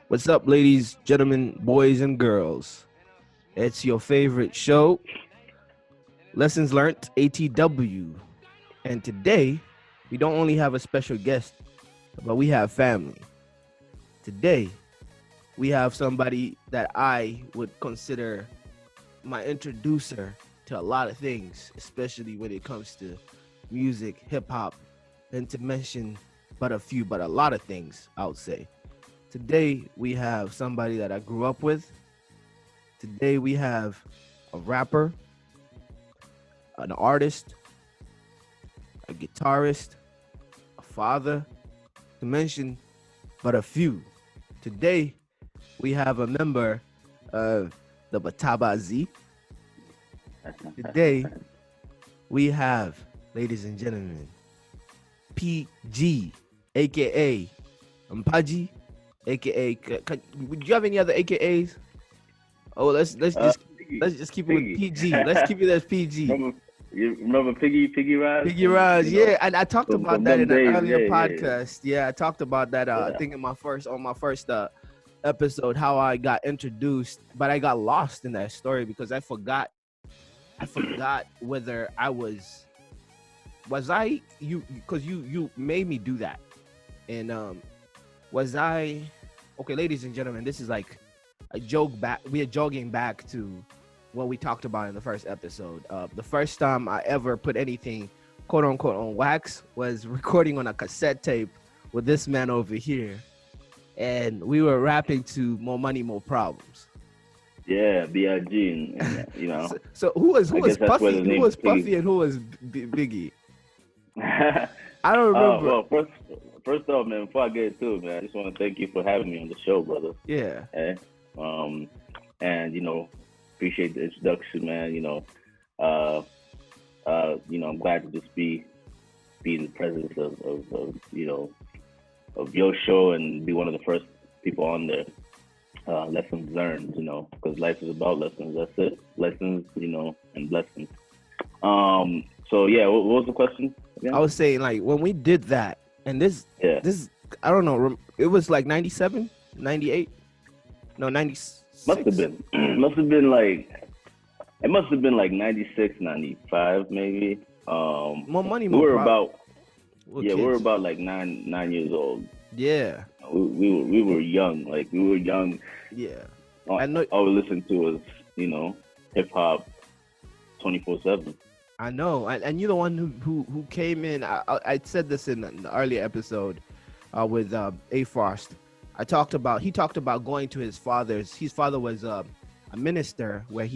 What's up, ladies, gentlemen, boys, and girls? It's your favorite show, Lessons Learned ATW. And today, we don't only have a special guest, but we have family. Today, we have somebody that I would consider my introducer to a lot of things, especially when it comes to music, hip hop, and to mention but a lot of things, I would say. Today, we have somebody that I grew up with. Today, we have a rapper, an artist, a guitarist, a father, to mention but a few. Today, we have a member of the Batabazi. Today, we have, ladies and gentlemen, PG, aka Mpagi, aka. Would you have any other AKAs? Oh, let's just keep it with PG. Let's keep it as PG. Remember Piggy Rise? Piggy Rise, yeah. And I talked about that in an earlier podcast. Yeah, I talked about that. I think on my first episode, how I got introduced, but I got lost in that story because I forgot whether I was you, because you made me do that. And was I okay, ladies and gentlemen, this is like a joke back. We are jogging back to what we talked about in the first episode. The first time I ever put anything quote unquote on wax was recording on a cassette tape with this man over here. And we were rapping to More Money, More Problems. Yeah, B.I.G. and you know. So who was Puffy? Who was Puffy and who was Biggie? I don't remember. Well, first off, man, before I get to it, man, I just want to thank you for having me on the show, brother. Yeah. Okay? And appreciate the introduction, man. I'm glad to just be in the presence of your show and be one of the first people on there. Lessons learned, because life is about lessons. That's it. Lessons, and blessings. So yeah, what was the question again? I was saying, like, when we did that, and this I don't know, it was like 97, 98, no, 96. Must have been like 96, 95 maybe. More Money, we More were Problems. we were about like nine years old. Yeah. We were young. Like, we were young. Yeah. I know. All we listened to was, hip hop 24/7. I know. And you're the one who came in. I said this in the earlier episode with A Frost. He talked about going to his father's. His father was a minister a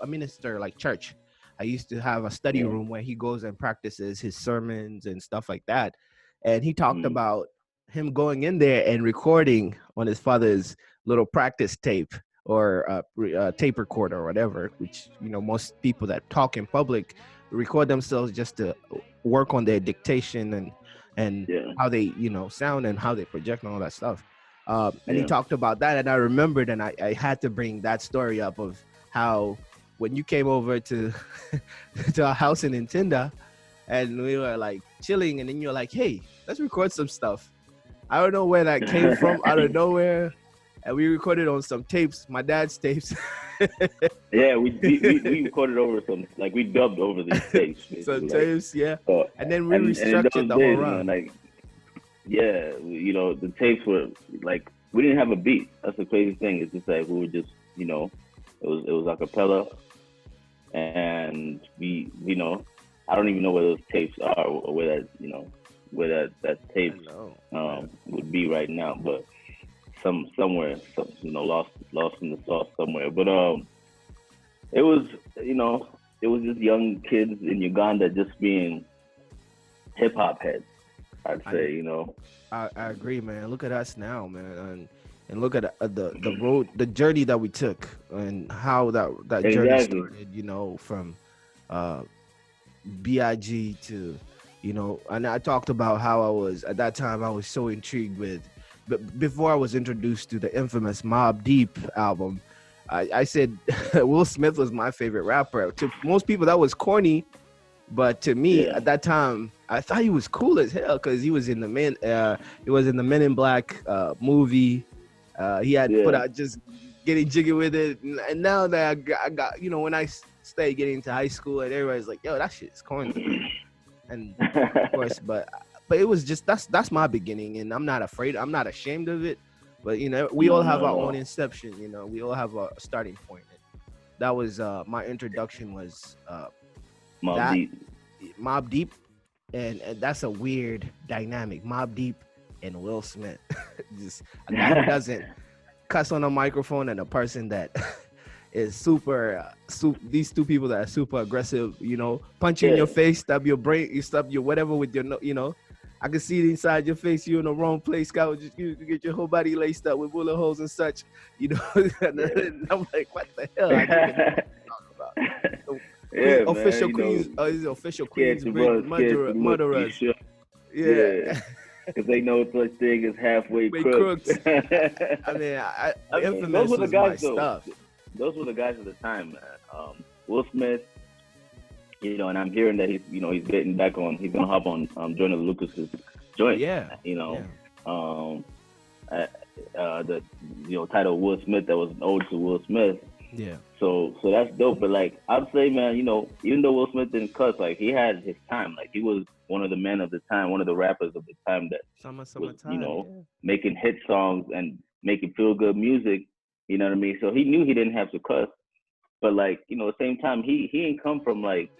minister like church. I used to have a study room where he goes and practices his sermons and stuff like that. And he talked about him going in there and recording on his father's little practice tape or tape recorder or whatever, which, most people that talk in public record themselves just to work on their dictation and how they, sound and how they project and all that stuff. And he talked about that, and I remembered, and I had to bring that story up of how when you came over to to our house in Ntinda, and we were like chilling, and then you're like, hey, let's record some stuff. I don't know where that came from, out of nowhere. And we recorded on some tapes, my dad's tapes. Yeah, we recorded over we dubbed over these tapes. Some tapes, yeah. And then we restructured the whole run. The tapes were like, we didn't have a beat. That's the crazy thing. It's just like we were just, it was a cappella, and we, I don't even know where those tapes are or where that tape would be right now, but somewhere, lost in the sauce somewhere. But it was just young kids in Uganda just being hip hop heads, I'd say. I agree, man. Look at us now, man, and look at the road, the journey that we took, and how that journey started. From BIG to, and I talked about how I was at that time. I was so intrigued with. But before I was introduced to the infamous Mobb Deep album, I said Will Smith was my favorite rapper. To most people, that was corny, but to me at that time, I thought he was cool as hell because he was in the Men in Black movie. He had put Yeah. out just getting jiggy with it, and now that I got when I started getting into high school, and everybody's like, "Yo, that shit's corny," and of course, but it was just that's my beginning, and I'm not afraid, I'm not ashamed of it. But we No, all have not our at own all. inception. We all have a starting point. That was my introduction was Mob that Deep. Mob Deep, and that's a weird dynamic. Mob Deep and Will Smith, just a guy who doesn't cuss on a microphone, and a person that is these two people that are super aggressive, punch you in Yeah. your face, stab your brain, you stub your whatever with your. I can see it inside your face. You're in the wrong place, Scott. You get your whole body laced up with bullet holes and such. Yeah. And I'm like, what the hell? I didn't even know what to talk about. So, Yeah, man. official Queens, is it official Scared to Queensbridge run, scared to look. You murderers. sure? Yeah, Yeah, because they know such thing as halfway way crooks. crooks. I mean, I mean, those Infamous were the was my guys, though. stuff. Those were the guys at the time, man. Will Smith, and I'm hearing that he's getting back on. He's gonna hop on Joyner Lucas's joint. Yeah, Um, the title Will Smith, that was an ode to Will Smith. yeah. So that's dope. But like I'd say, man, even though Will Smith didn't cuss, like he had his time. Like he was one of the men of the time, one of the rappers of the time that was, Summertime. making hit songs and making feel good music. You know what I mean? So he knew he didn't have to cuss. But like, at the same time, he ain't come from like,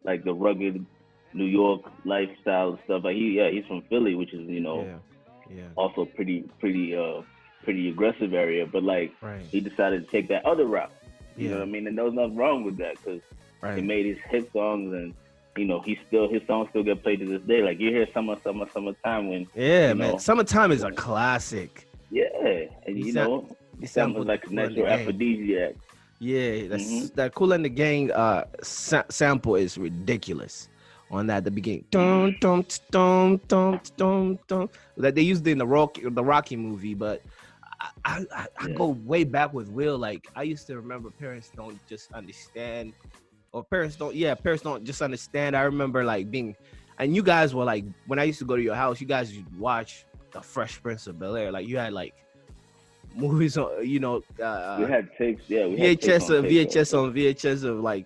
like the rugged New York lifestyle and stuff. Like he's from Philly, which is, Yeah. also pretty aggressive area. But like Right. he decided to take that other route. You know Yeah. what I mean? And there was nothing wrong with that because he Right. made his hit songs, and his songs still get played to this day. Like you hear summertime when Yeah, man. Summertime is a classic. yeah, and He it sounds like a natural aphrodisiac. Yeah, that Kool and the Gang sample is ridiculous. On that, the beginning, dum dum dum dum dum dum, that they used in the Rocky movie. But I go way back with Will. Like I used to remember parents don't just understand, or parents don't just understand. I remember like being, and you guys were like, when I used to go to your house, you guys would watch The Fresh Prince of Bel-Air. Like you had like movies on, we had tapes, we VHS on VHS of like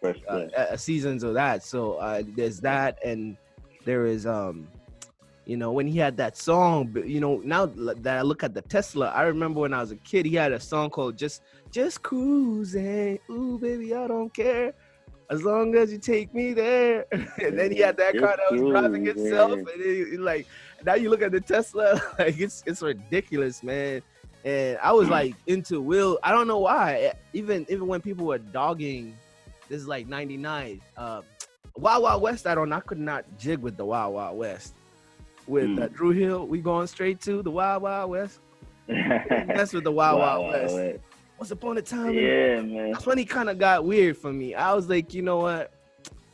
seasons of that. So there's that, and there is when he had that song. Now that I look at the Tesla, I remember when I was a kid, he had a song called just cruising. Ooh, baby, I don't care as long as you take me there. And then he had that car that was driving itself, and then, like now you look at the Tesla, like it's ridiculous, man. And I was like into Will. I don't know why. Even when people were dogging, this is like '99. Wild Wild West. I could not jig with the Wild Wild West. With Drew Hill, we going straight to the Wild Wild West. That's with the Wild Wild West. Once upon a time, man. That's when he kind of got weird for me. I was like, you know what?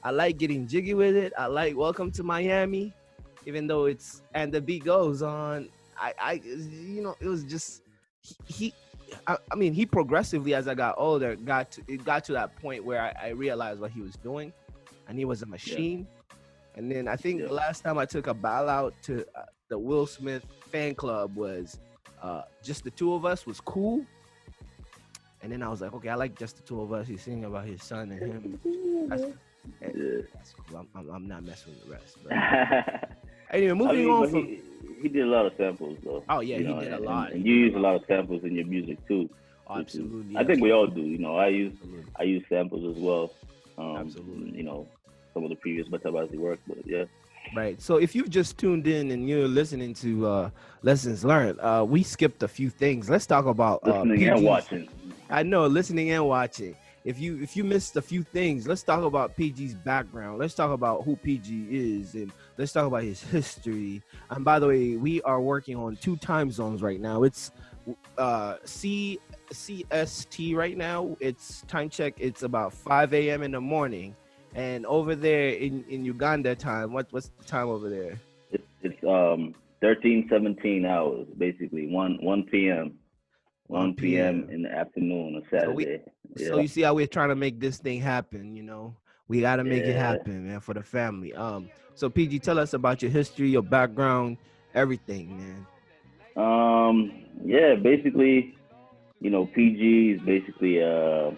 I like getting jiggy with it. I like Welcome to Miami, even though and the beat goes on. It was just. He progressively, as I got older, got to that point where I realized what he was doing, and he was a machine. And then I think the last time I took a bow out to the Will Smith fan club was just the two of us was cool. And then I was like, okay, I like just the two of us. He's singing about his son and him. That's cool. I'm not messing with the rest. But anyway, moving on from. He did a lot of samples, though. Oh yeah, he did a lot. And you use a lot of samples in your music too. Oh, absolutely. I think we all do. I use samples as well. Absolutely. Some of the previous Batabazi work, but yeah. Right. So if you've just tuned in and you're listening to Lessons Learned, we skipped a few things. Let's talk about listening and watching. I know, listening and watching. If you missed a few things, let's talk about PG's background. Let's talk about who PG is, and let's talk about his history. And by the way, we are working on 2 time zones right now. It's CST right now. It's time check. It's about 5 a.m. in the morning, and over there in Uganda time, what's the time over there? It's 13-17 hours, basically 1 p.m. 1 p.m. in the afternoon on Saturday. So you see how we're trying to make this thing happen, We got to make it happen, man, for the family. So PG, tell us about your history, your background, everything, man. Yeah, basically, PG is basically uh,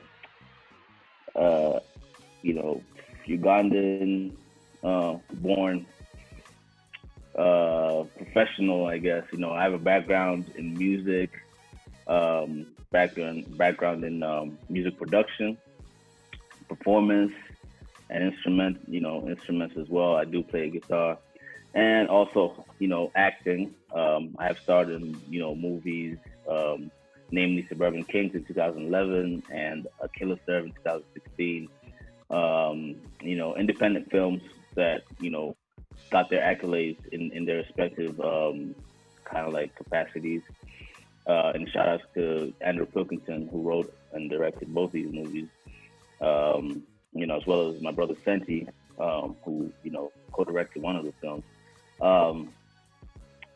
you know, Ugandan, born, professional, I guess. I have a background in music, background in music production, performance, and instruments as well. I do play guitar, and also acting. I have starred in movies, namely Suburban Kings in 2011 and A Killer Serve in 2016. Independent films that got their accolades in their respective kind of like capacities. And shout outs to Andrew Pilkington, who wrote and directed both these movies. As well as my brother Senti, who co-directed one of the films. Um,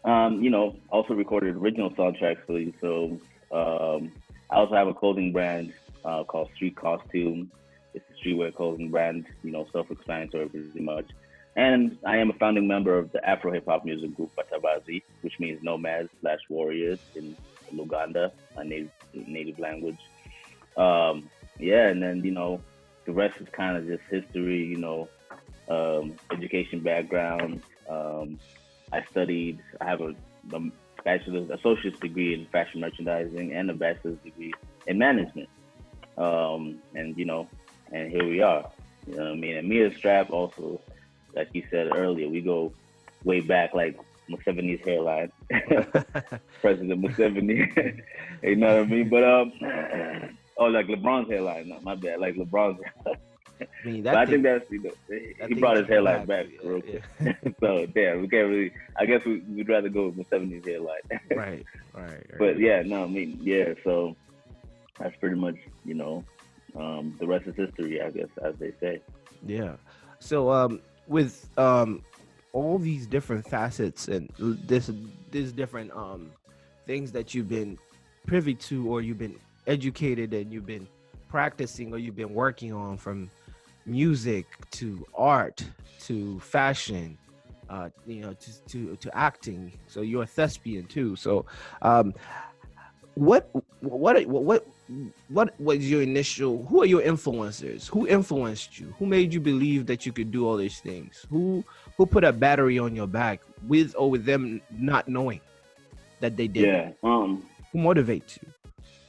also recorded original soundtracks for these films. I also have a clothing brand called Street Costume. It's a streetwear clothing brand, self-explanatory pretty much. And I am a founding member of the Afro hip hop music group Batabazi, which means nomads/warriors in Luganda, my native language. Yeah, and then the rest is kind of just history, education background. I have a associate's degree in fashion merchandising and a bachelor's degree in management. And here we are. You know what I mean? And me and Strap also, like you said earlier, we go way back, like Museveni's hairline, President Museveni. You know what I mean? But oh, like LeBron's hairline. No, my bad. Like LeBron's. I mean, But I think that's he brought his hairline back real quick. So damn, we can't really. I guess we'd rather go with Museveni's hairline. Right. But yeah, no, I mean, yeah. So that's pretty much the rest is history, I guess, as they say. Yeah. So with all these different facets and this different things that you've been privy to, or you've been educated and you've been practicing, or you've been working on, from music to art to fashion, to acting. So you're a thespian too. So what was your initial, who are your influencers? Who influenced you? Who made you believe that you could do all these things? Who put a battery on your back with them not knowing that they did? Yeah. Who motivates you?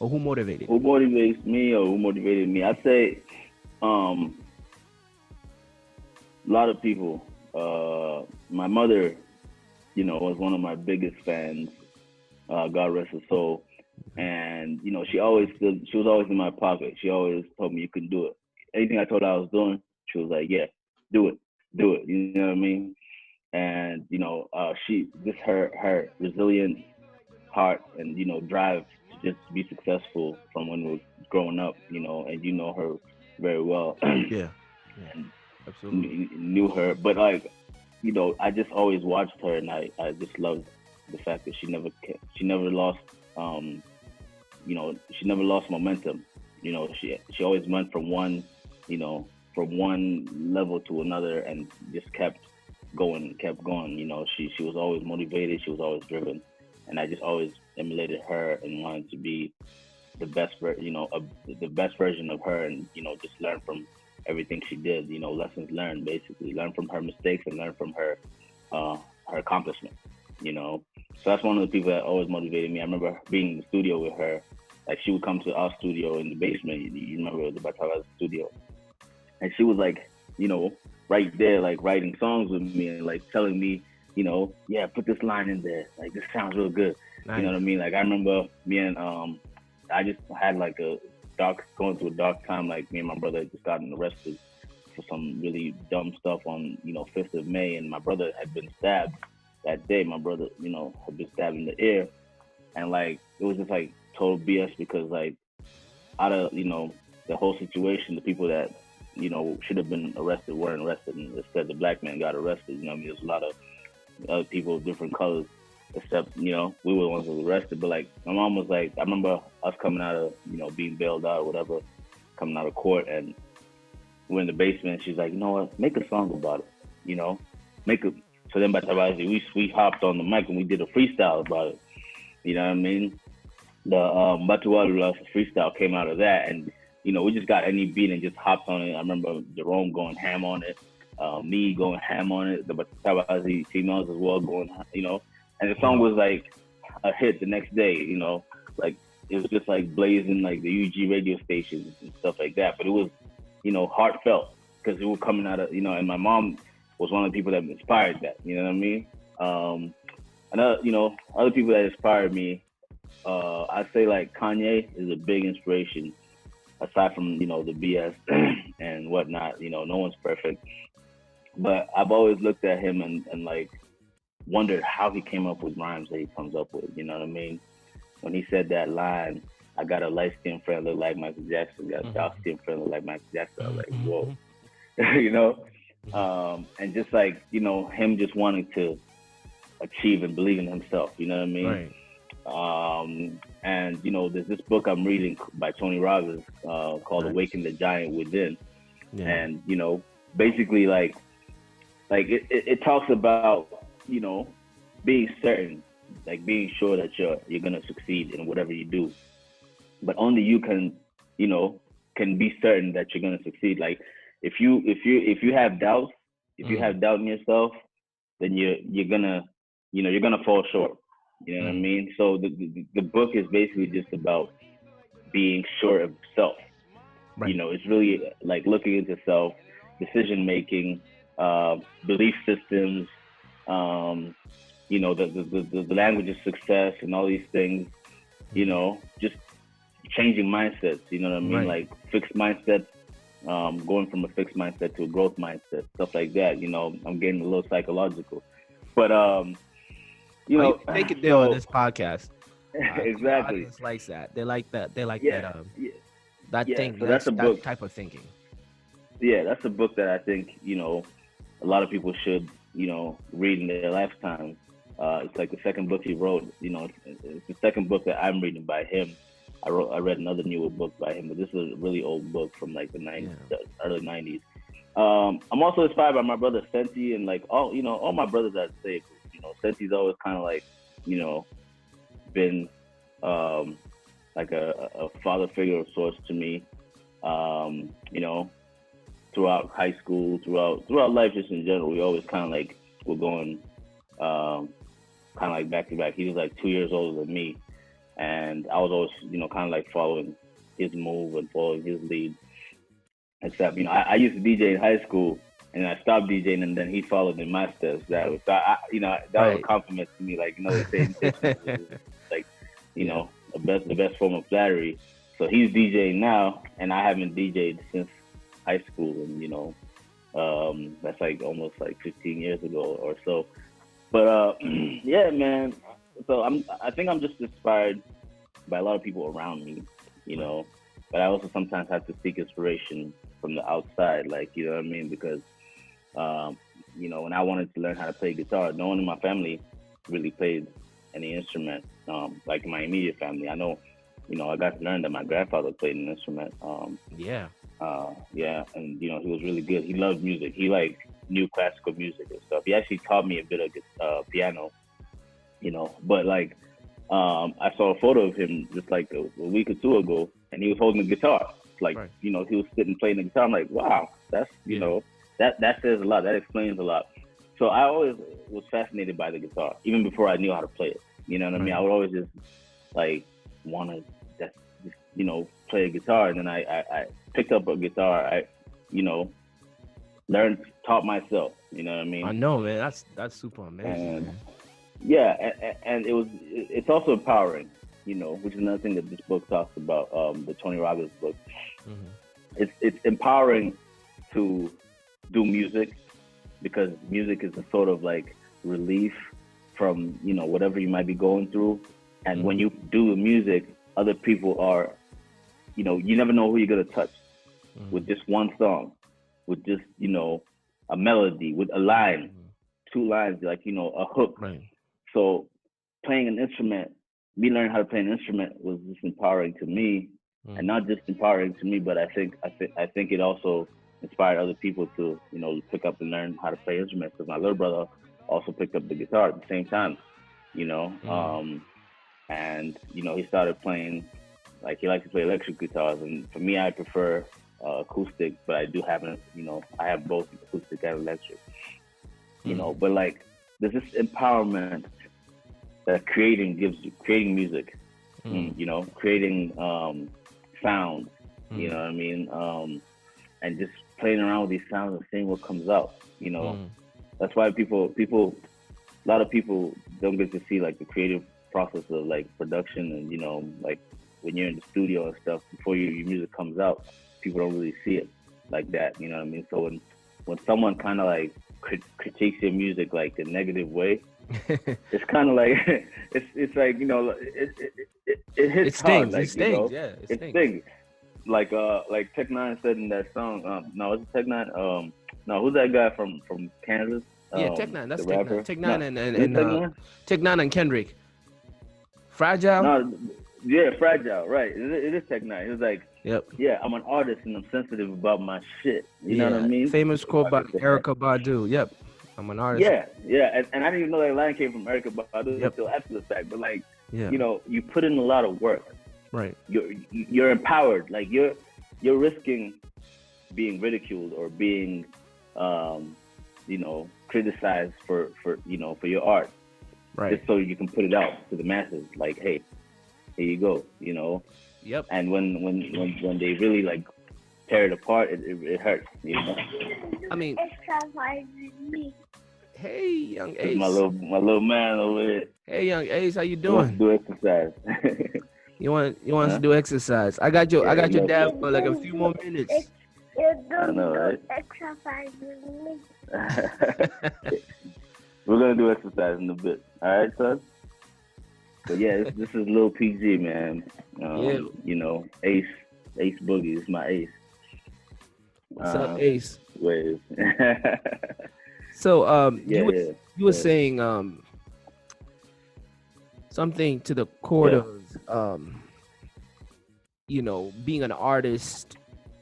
Or who motivated? Who motivates me, or who motivated me? I'd say a lot of people. My mother, was one of my biggest fans. God rest her soul. And she was always in my pocket. She always told me you can do it. Anything I told her I was doing, she was like, "Yeah, do it." You know what I mean? And her resilient heart and drive to just be successful from when we were growing up, and her very well. Yeah, And absolutely. knew her, but like, I just always watched her, and I just loved the fact that she never lost, she never lost momentum. She always went from one, from one level to another, and just kept going. She was always motivated. She was always driven, and I just always emulated her and wanted to be the best, the best version of her, and just learn from everything she did. Lessons learned, basically, learn from her mistakes and learn from her accomplishments. So that's one of the people that always motivated me. I remember being in the studio with her. Like, she would come to our studio in the basement. You remember the Batabazi studio, and she was like, right there, like writing songs with me and like telling me, yeah, put this line in there. Like, this sounds real good. Nice. You know what I mean? Like, I remember me and I just had like going through a dark time. Like, me and my brother had just gotten arrested for some really dumb stuff on 5th of May, and my brother had been stabbed that day. My brother, had been stabbed in the ear, and like, it was just like total BS, because like, out of the whole situation, the people that should have been arrested weren't arrested, and instead the black man got arrested. There's a lot of other people of different colors, except we were the ones who were arrested. But like, my mom was like, I remember us coming out of being bailed out or whatever, coming out of court, and we're in the basement. She's like, you know what, make a song about it, make a. So then Batabazi, we hopped on the mic and we did a freestyle about it. You know what I mean? The Batabazi freestyle came out of that, and we just got any beat and just hopped on it. I remember Jerome going ham on it, me going ham on it, the Batabazi females as well going, and the song was like a hit the next day. Like it was just like blazing like the UG radio stations and stuff like that. But it was, heartfelt because it was coming out of, and my mom was one of the people that inspired that. You know what I mean? Another, other people that inspired me. I'd say like Kanye is a big inspiration. Aside from the BS and whatnot, no one's perfect. But I've always looked at him and like wondered how he came up with rhymes that he comes up with. You know what I mean? When he said that line, I got a light skinned friend look like Michael Jackson, got a dark skinned friend look like Michael Jackson. I was like, whoa, and just like him just wanting to achieve and believe in himself. You know what I mean? Right. And there's this book I'm reading by Tony Robbins called Awaken the Giant Within. Yeah. And basically like it talks about being certain, like being sure that you're gonna succeed in whatever you do, but only you can be certain that you're gonna succeed. Like if you have doubts, if you have doubt in yourself, then you're gonna fall short. You know what I mean? So the book is basically just about being sure of self. Right. It's really like looking into self, decision making, belief systems, the language of success and all these things, just changing mindsets, you know what I mean? Right. Like fixed mindsets, going from a fixed mindset to a growth mindset, stuff like that. I'm getting a little psychological, but take it there on this podcast. Exactly. Audience likes that. They like that. They like that. That thing. So that's a book. That type of thinking. Yeah, that's a book that I think a lot of people should read in their lifetime. It's like the second book he wrote. It's the second book that I'm reading by him. I read another newer book by him, but this is a really old book from like the 90s, the early 90s. I'm also inspired by my brother Senti and like all my brothers I'd say. Senti's always kind of like, been like a father figure of sorts to me. Throughout high school, throughout life, just in general, we always kind of like were going kind of like back to back. He was like 2 years older than me, and I was always kind of like following his move and following his lead. Except I used to DJ in high school. And I stopped DJing, and then he followed in my steps. That was, that was a compliment to me. Like, they say like, the best form of flattery. So he's DJing now, and I haven't DJed since high school, and that's like almost like 15 years ago or so. But yeah, man. So I think I'm just inspired by a lot of people around me, But I also sometimes have to seek inspiration from the outside, like you know what I mean, because. When I wanted to learn how to play guitar, no one in my family really played any instrument. Like my immediate family, I know, I got to learn that my grandfather played an instrument. And he was really good. He loved music. He like knew classical music and stuff. He actually taught me a bit of piano, But like, I saw a photo of him just like a week or two ago, and he was holding a guitar. Like, he was sitting playing the guitar. I'm like, wow, that's That says a lot. That explains a lot. So I always was fascinated by the guitar, even before I knew how to play it. You know what I mean? I would always just like want to just play a guitar. And then I picked up a guitar. I taught myself. You know what I mean? I know, man. That's super amazing. And it's also empowering. Which is another thing that this book talks about. The Tony Robbins book. Mm-hmm. It's empowering to do music, because music is a sort of like relief from whatever you might be going through, and when you do the music, other people are you never know who you're gonna touch with just one song, with just a melody, with a line, 2 lines, like a hook. Right. So playing an instrument, me learning how to play an instrument was just empowering to me, and not just empowering to me, but I think it also inspired other people to, pick up and learn how to play instruments. Because my little brother also picked up the guitar at the same time, and he started playing. Like, he likes to play electric guitars, and for me, I prefer acoustic, but I do have I have both acoustic and electric. But like, there's this empowerment that creating gives you, creating music, creating sound, you know what I mean, and just playing around with these sounds and seeing what comes out. That's why a lot of people don't get to see like the creative process of like production, and like when you're in the studio and stuff, before your music comes out, people don't really see it like that. You know what I mean? So when someone kind of like critiques your music like a negative way, it's kind of like it's like it hits it stings. hard. Like, it stings. Yeah, it stings. Like Tech Nine said in that song. No, it's Tech Nine. No, who's that guy from Kansas? Yeah, Tech Nine. That's the Tech rapper. Nine. Tech Nine No, and Tech Nine and Kendrick. Fragile. No, yeah, Fragile. Right. It is Tech Nine. It was like, yep. Yeah, I'm an artist and I'm sensitive about my shit. You know what I mean? Famous quote by Erykah Badu. Yep. I'm an artist. Yeah, and I didn't even know that line came from Erykah Badu until after the fact. But like, you put in a lot of work. Right. You're empowered. Like, you're risking being ridiculed or being, criticized for your art. Right. Just so you can put it out to the masses. Like, hey, here you go. Yep. And when they really like tear it apart, it hurts. I mean, hey, young Ace. My little man over here. Hey, young Ace, how you doing? Do exercise. You want us to do exercise? I got your dad for like a few more minutes. I know, right? Exercise with me. We're gonna do exercise in a bit. All right, son. But yeah, this is Lil PG, man. Ace Boogie. This is my Ace. What's up, Ace? Ways. So, you were saying something to the chord of being an artist,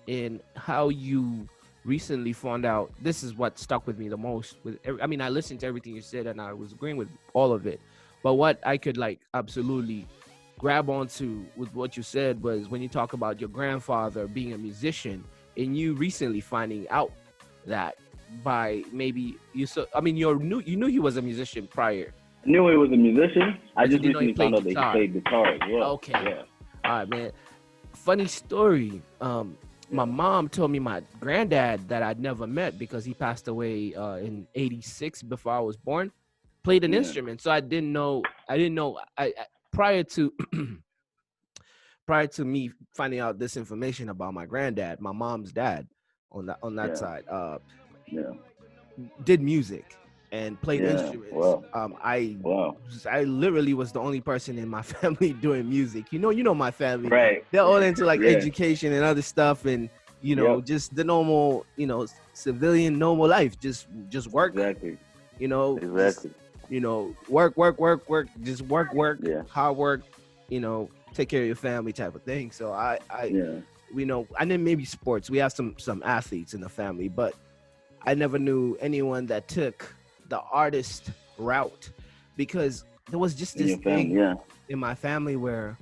and how you recently found out. This is what stuck with me the most. I listened to everything you said and I was agreeing with all of it, but what I could like absolutely grab onto with what you said was when you talk about your grandfather being a musician, and you recently finding out that by maybe you knew he was a musician prior. I knew he was a musician. I just recently found out that he played guitar as well. Okay. Yeah. All right, man. Funny story. My mom told me my granddad that I'd never met because he passed away in '86 before I was born, played an instrument. So I didn't know. I prior to me finding out this information about my granddad, my mom's dad on that side, did music and played instruments. Wow. I literally was the only person in my family doing music. You know my family. Right. They're all into like education and other stuff, and just the normal, civilian normal life. Just work. Exactly. Exactly. Work. Just work. Yeah. Hard work. Take care of your family type of thing. So and then maybe sports. We have some athletes in the family, but I never knew anyone that took the artist route, because there was just this thing in my family where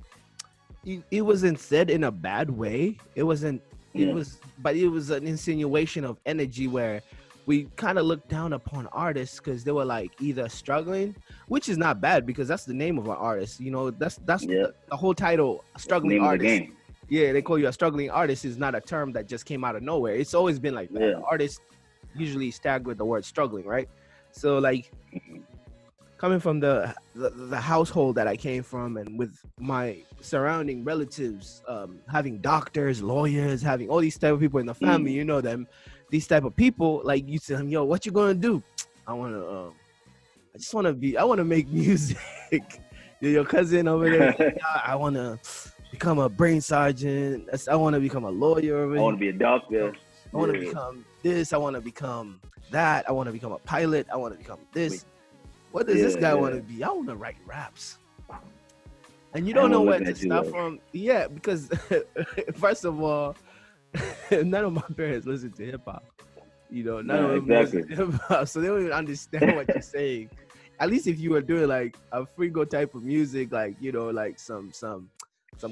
it wasn't said in a bad way. It wasn't. It was an insinuation of energy where we kind of looked down upon artists because they were like either struggling, which is not bad because that's the name of an artist. That's the whole title, struggling artist. Yeah, they call you a struggling artist is not a term that just came out of nowhere. It's always been like that. Yeah. Artists usually tag with the word struggling, right? So like coming from the household that I came from, and with my surrounding relatives, having doctors, lawyers, having all these type of people in the family, you know them, these type of people, like you tell them, yo, what you gonna do? I want to make music. Your cousin over there, I want to become a brain sergeant. I want to become a lawyer. I want to be a doctor. I want to become this. I want to become that. I want to become a pilot. I want to become this. What does this guy want to be? I want to write raps. And you don't know where to start from. Yeah, because first of all, none of my parents listen to hip hop. None of them listen to hip hop, so they don't even understand what you're saying. at least if you were doing like a Frigo type of music, like like some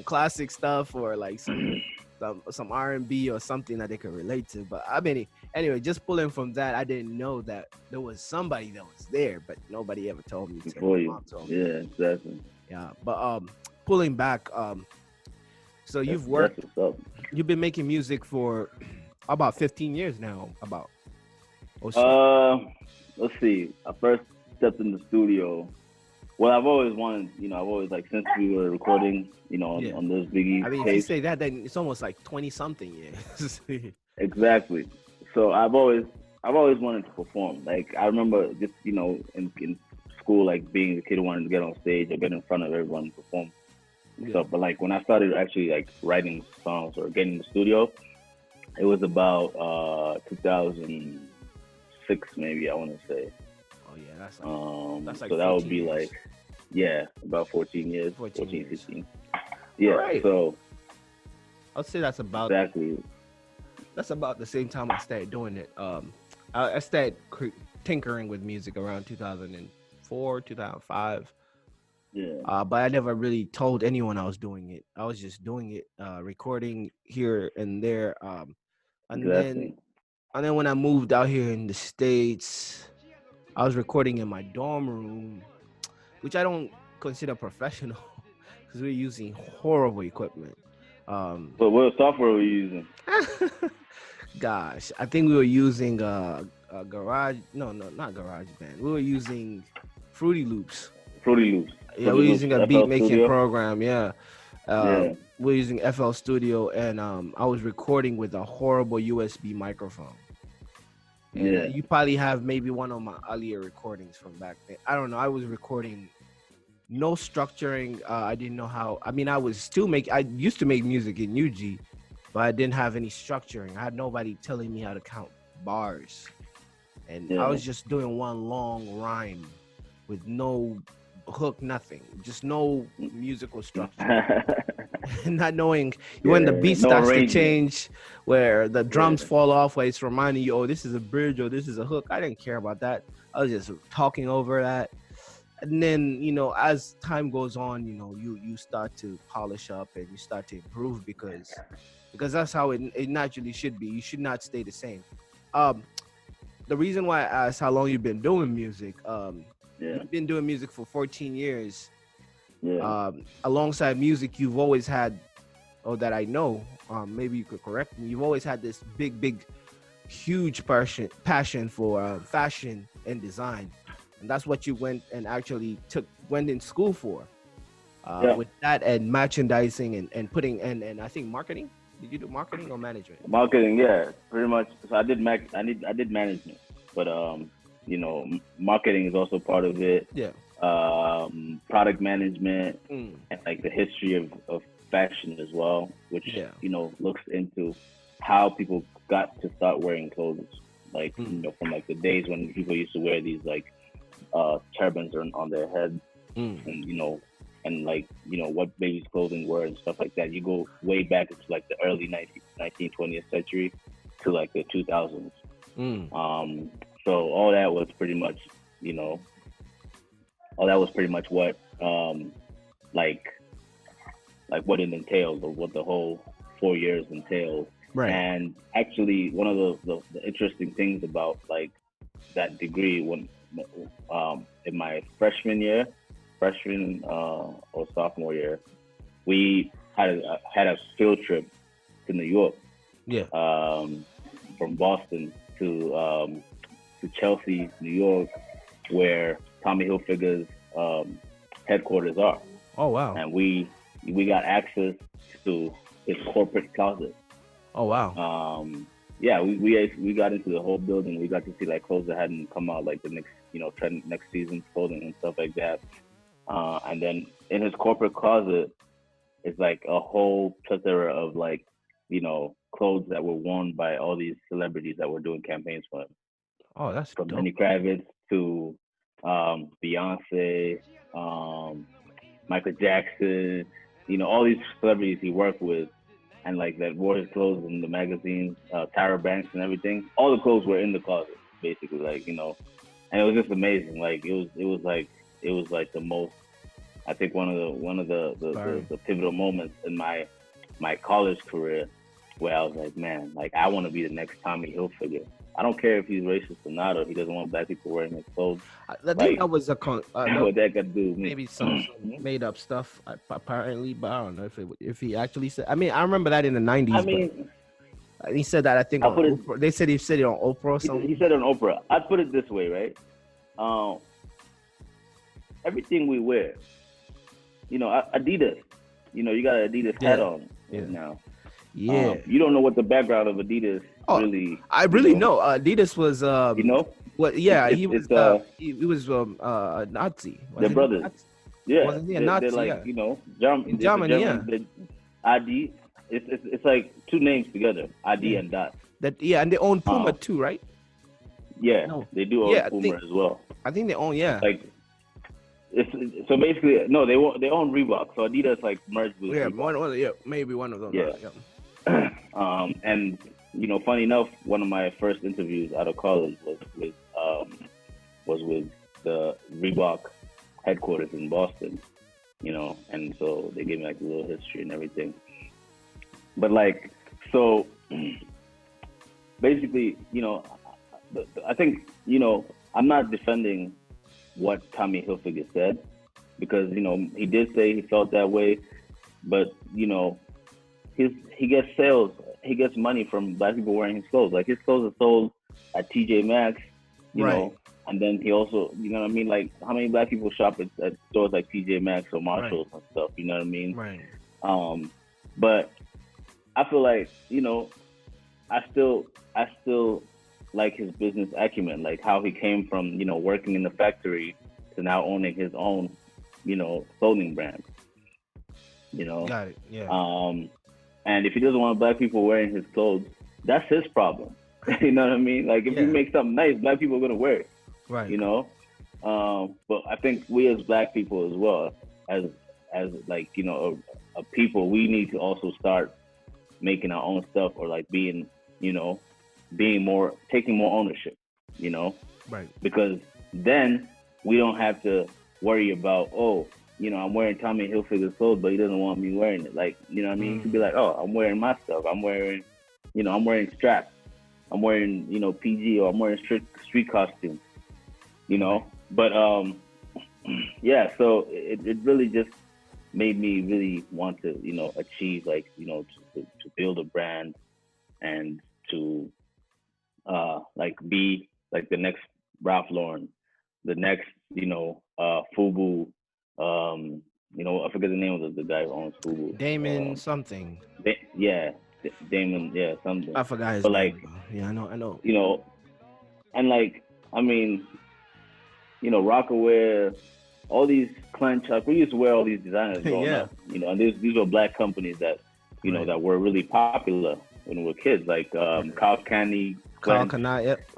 classic stuff or like some R&B or something that they could relate to. But I mean, anyway, just pulling from that, I didn't know that there was somebody that was there, but nobody ever told me. Before My you. mom told me. Yeah, exactly. Yeah, but pulling back, so you've been making music for about 15 years now. About Let's see. I first stepped in the studio. Well, I've always wanted, I've always like since we were recording, Yeah. on those Biggie I mean, if you tapes. say that, then it's almost like 20 something years. Exactly. So I've always wanted to perform. Like I remember just, in school, like being the kid who wanted to get on stage or get in front of everyone and perform and stuff. But like when I started actually like writing songs or getting in the studio, it was about 2006 maybe, I want to say. Oh yeah, that's like so that would be years. like, yeah, about 14 years, 14 years. 15. Yeah, Right. so I'll say that's about the same time I started doing it. I started tinkering with music around 2004, 2005. Yeah. But I never really told anyone I was doing it. I was just doing it, recording here and there. And Exactly. then when I moved out here in the States, I was recording in my dorm room, which I don't consider professional because we're using horrible equipment. But what software were you using? Gosh, I think we were using Garage. No, not Garage Band. We were using Fruity Loops. Fruity Loops. Yeah, we're using a beat making Studio? program. Yeah. Yeah. We're using FL Studio, and I was recording with a horrible USB microphone. And Yeah. you probably have maybe one of my earlier recordings from back then. I don't know. I was recording, no structuring. I didn't know how. I mean, I used to make music in UG, but I didn't have any structuring. I had nobody telling me how to count bars, and I was just doing one long rhyme with no hook, nothing, just no musical structure. Not knowing when the beat starts to change, where the drums fall off, where it's reminding you, oh, this is a bridge or this is a hook. I didn't care about that. I was just talking over that. And then, as time goes on, you start to polish up and you start to improve because that's how it naturally should be. You should not stay the same. The reason why I asked how long you've been doing music, you've been doing music for 14 years. Yeah. Alongside music, you've always had, that I know, maybe you could correct me, you've always had this big, huge passion for fashion and design. And that's what you went and actually went in school for. With that and merchandising and putting, and I think marketing. Did you do marketing or management? Marketing, yeah, pretty much. So I did management, but marketing is also part of it. Yeah. Product management and like the history of fashion as well, which looks into how people got to start wearing clothes, like from like the days when people used to wear these like turbans on their head, and like what baby's clothing were and stuff like that. You go way back into like the early 20th century to like the 2000s. So all that was pretty much what like what it entails, or what the whole 4 years entails. Right. And actually, one of the interesting things about like that degree, when in my freshman or sophomore year, we had a field trip to New York. Yeah. From Boston to Chelsea, New York, where Tommy Hilfiger's headquarters are. Oh wow! And we got access to his corporate closet. Oh wow! Yeah, we got into the whole building. We got to see like clothes that hadn't come out, like the next trend, next season's clothing and stuff like that. And then in his corporate closet is like a whole plethora of like clothes that were worn by all these celebrities that were doing campaigns for him. Oh, that's from dope. Lenny Kravitz to Beyonce, Michael Jackson, all these celebrities he worked with, and like that wore his clothes in the magazines, Tyra Banks and everything. All the clothes were in the closet, basically, like and it was just amazing. Like it was like the most. I think one of the pivotal moments in my college career where I was like, man, like I want to be the next Tommy Hilfiger. I don't care if he's racist or not, or he doesn't want black people wearing his clothes. I think Like, that was what that got to do with me? maybe some made up stuff apparently, but I don't know if he actually said. I mean, I remember that in the 90s. I mean, but he said that I think on Oprah. They said he said it on Oprah or something. he said it on Oprah. I'd put it this way, right? Everything we wear, you know, Adidas. You know, you got an Adidas hat on right now. Yeah. You don't know what the background of Adidas really. I really know. Adidas was. You know. What? Yeah, he was. He was a Nazi. Their brothers. Nazi? Yeah. Wasn't he a Nazi? They're like, yeah. you know, In Germany, yeah. ID. It's like two names together. ID and dot. That and they own Puma too, right? Yeah, No. they do own Puma as well. I think they own. Yeah. Like. So basically, no, they own Reebok. So Adidas like merged with. Yeah, Reebok. maybe one of them. Yeah. And you know, funny enough, one of my first interviews out of college was with the Reebok headquarters in Boston. You know, and so they gave me like a little history and everything. But like, so basically, you know, I think, you know, I'm not defending what Tommy Hilfiger said, because, you know, he did say he felt that way, but, you know, he gets sales, he gets money from black people wearing his clothes. Like his clothes are sold at TJ Maxx, you know, and then he also, you know what I mean? Like how many black people shop at stores like TJ Maxx or Marshalls and stuff, you know what I mean? Right. But I feel like, you know, I still like his business acumen, like how he came from, you know, working in the factory to now owning his own, you know, clothing brand. You know? Got it. Yeah. And if he doesn't want black people wearing his clothes, that's his problem. You know what I mean? Like if you make something nice, black people are gonna wear it. Right. You know? But I think we as black people as well, as like, you know, a people, we need to also start making our own stuff, or like being, you know, taking more ownership, you know? Right. Because then we don't have to worry about, oh, you know, I'm wearing Tommy Hilfiger's clothes, but he doesn't want me wearing it. Like, you know what I mean? You could be like, oh, I'm wearing my stuff. I'm wearing straps. I'm wearing, you know, PG, or I'm wearing street costume, you know? But, yeah, so it really just made me really want to, you know, achieve, like, you know, to build a brand and to, like, be like the next Ralph Lauren, the next, you know, Fubu, you know, I forget the name of the guy who owns Fubu. Damon something. Damon, yeah, something. I forgot his name. Like, yeah, I know. You know, and like, I mean, you know, Rockaware, all these clench, like we used to wear all these designers growing up, you know, and these were black companies that, you know, that were really popular when we were kids, like Kyle Candy. Kyle Kanai, yep.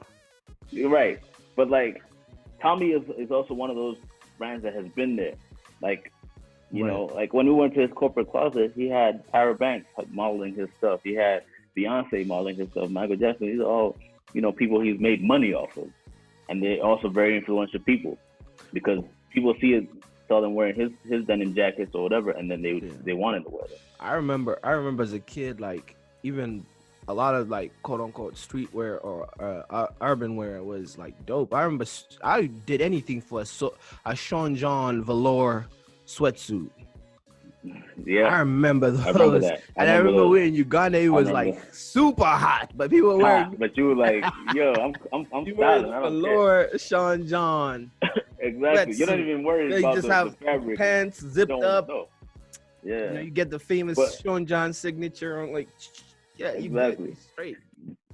You're right. But like, Tommy is also one of those brands that has been there. Like, you know, like when we went to his corporate closet, he had Tyra Banks modeling his stuff. He had Beyonce modeling his stuff. Michael Jackson. These are all, you know, people he's made money off of. And they're also very influential people, because people saw them wearing his denim jackets or whatever, and then they wanted to wear them. I remember as a kid, like even a lot of like quote unquote streetwear or urban wear was like dope. I remember I did anything for a Sean John velour sweatsuit. Yeah, I remember those. I remember that. I remember when Uganda it was like super hot, but people were wearing. But you were like, yo, I'm styling. I don't velour Sean John. Exactly. You're not even worried about just have the fabric. Pants zipped up. No. Yeah. You know, you get the famous Sean John signature on, like, yeah, exactly. Straight.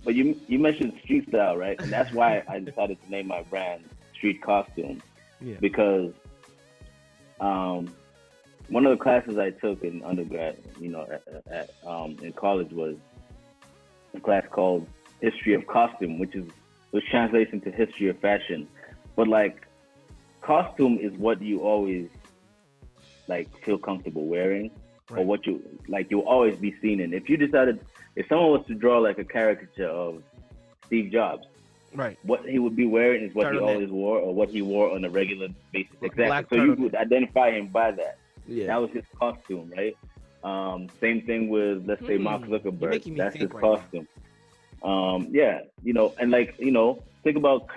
But you mentioned street style, right? And that's why I decided to name my brand Street Costume. Yeah. Because one of the classes I took in undergrad, you know, in college was a class called History of Costume, which translates into History of Fashion. But like, costume is what you always like feel comfortable wearing, or what you'll always be seen in. If someone was to draw like a caricature of Steve Jobs, Right. what he would be wearing is what he Turtleneck. always wore, or what he wore on a regular basis. Exactly. Black So you turtleneck. would identify him by that. Yeah. That was his costume, right? Same thing with, let's say, Mark You're Zuckerberg. making me That's his think right now. costume. Yeah, and think about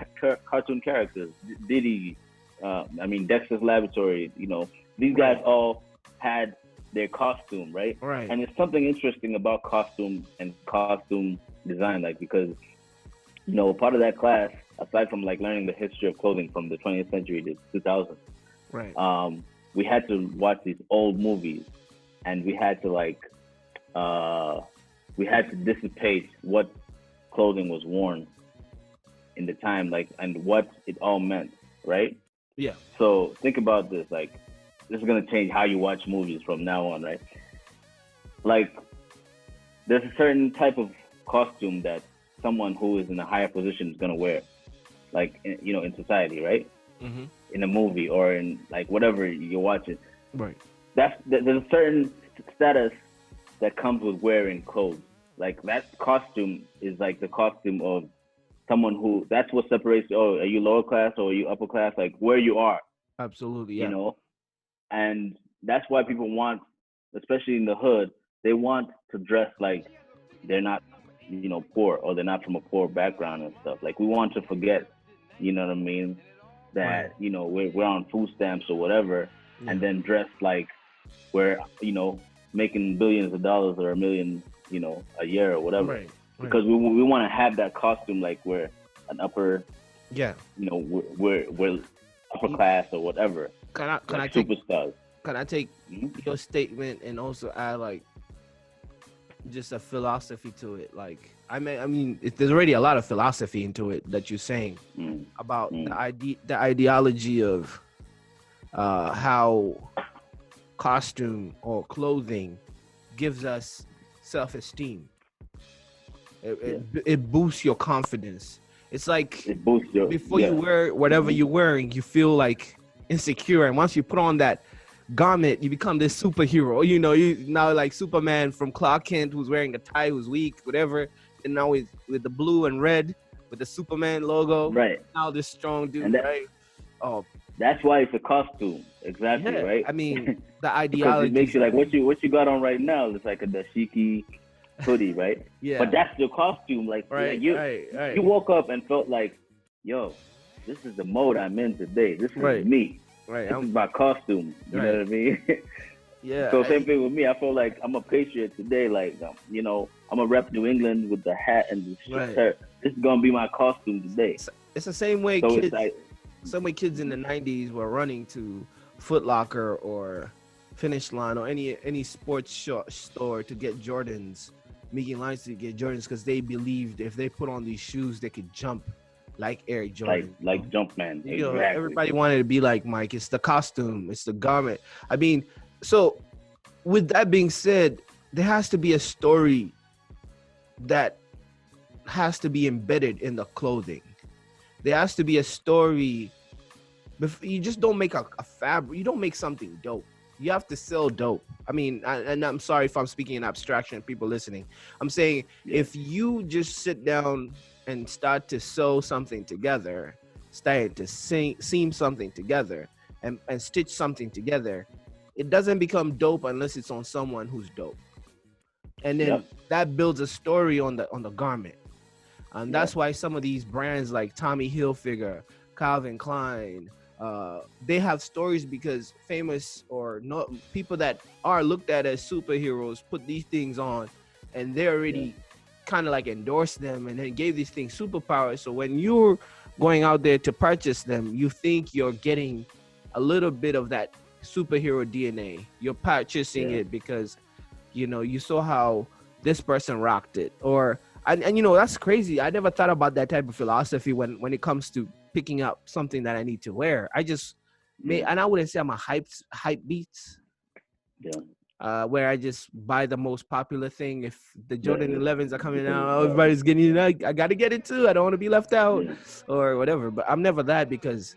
cartoon characters. Diddy, I mean, Dexter's Laboratory. These guys all had their costume, right? Right. And there's something interesting about costume and costume design, like, because part of that class, aside from like learning the history of clothing from the 20th century to 2000s, Right. we had to watch these old movies, and we had to dissipate what clothing was worn in the time, like, and what it all meant, right? Yeah. So think about this, like, this is gonna change how you watch movies from now on, right? Like, there's a certain type of costume that someone who is in a higher position is gonna wear, like, in society, right? Mm-hmm. In a movie or in like whatever you're watching. Right. There's a certain status that comes with wearing clothes. Like, that costume is like the costume of someone who, that's what separates, oh, are you lower class or are you upper class? Like, where you are, Absolutely. Yeah. And that's why people want, especially in the hood, they want to dress like they're not, poor, or they're not from a poor background and stuff. Like, we want to forget, you know what I mean, that, Right. we're on food stamps or whatever, Yeah. and then dress like we're, making billions of dollars or $1 million, a year or whatever. Right. Because we want to have that costume like we're an upper, Yeah. we're upper class or whatever. Can I Like take superstars. your statement and also add like just a philosophy to it? Like, I mean, there's already a lot of philosophy into it that you're saying about the ideology of how costume or clothing gives us self-esteem. It boosts your confidence. It's like It boosts your, before you wear whatever you're wearing, you feel like insecure, and once you put on that garment, you become this superhero. You now like Superman from Clark Kent, who's wearing a tie, who's weak, whatever. And now with the blue and red with the Superman logo, right? Now this strong dude, And right? Oh, that's why it's a costume, exactly, yeah. right? I mean, the Because ideology it makes you like, what you got on right now? It's like a dashiki hoodie, right? Yeah. But that's your costume, like, right. You woke up and felt like, yo, this is the mode I'm in today. This is Right. me. Right. This is my costume. You know what I mean? Yeah. So same thing with me. I feel like I'm a patriot today. Like, I'm gonna rep New England with the hat and the shirt. This is gonna be my costume today. It's the same way So kids. it's like, Some way kids in the 90s were running to Foot Locker or Finish Line or any sports store to get Jordans, making lines to get Jordans because they believed if they put on these shoes, they could jump like Eric Jordan. like Jumpman. Exactly. Everybody wanted to be like Mike. It's the costume. It's the garment. I mean, so with that being said, there has to be a story that has to be embedded in the clothing. There has to be a story. You just don't make a fabric. You don't make something dope. You have to sell dope. I mean, and I'm sorry if I'm speaking in abstraction, people listening. I'm saying if you just sit down and start to sew something together, start to seam something together and stitch something together, it doesn't become dope unless it's on someone who's dope. And then that builds a story on the garment. And that's why some of these brands like Tommy Hilfiger, Calvin Klein, they have stories because famous or not people that are looked at as superheroes put these things on, and they already kind of like endorsed them and then gave these things superpowers. So when you're going out there to purchase them, you think you're getting a little bit of that superhero DNA. You're purchasing it because you saw how this person rocked it, or and that's crazy. I never thought about that type of philosophy when it comes to picking up something that I need to wear. I just and I wouldn't say I'm a hype beats. Where I just buy the most popular thing. If the Jordan 11s are coming out, everybody's getting I got to get it too. I don't want to be left out or whatever. But I'm never that, because